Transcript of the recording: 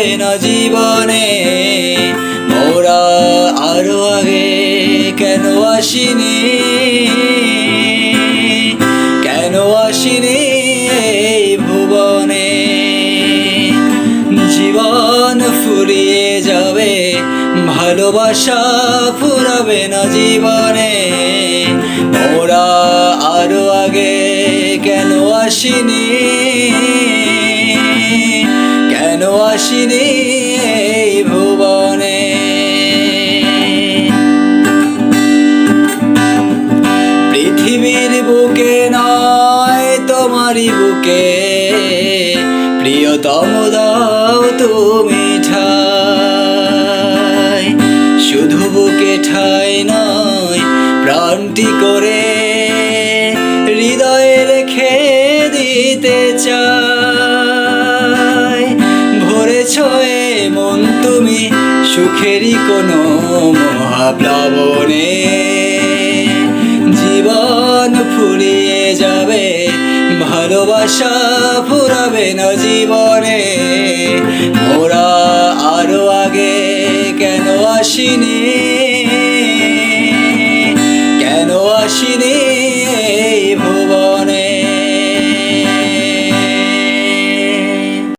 ফুরাবে না জীবনে। মোরা আরো আগে কেন আসিনি, কেন আসিনি এই ভুবনে। জীবন ফুরিয়ে যাবে, ভালোবাসা ফুরাবে না জীবনে। মোরা আরো আগে কেন আসিনি, কেন আসিনি এই ভুবনে। পৃথিবীর বুকে নয় তোমারই বুকে, প্রিয়তম দাও তুমি ঠাই। শুধু বুকে ঠাই নয়, প্রাণটি করে হৃদয়ে রেখে দিতে চাই। ভরেছ এ মন তুমি সুখেরই কোনো মহাপ্লাবনে। জীবন ফুরিয়ে যাবে, ভালোবাসা ফুরাবে না জীবনে। মোরা আরো আগে কেন আসিনি,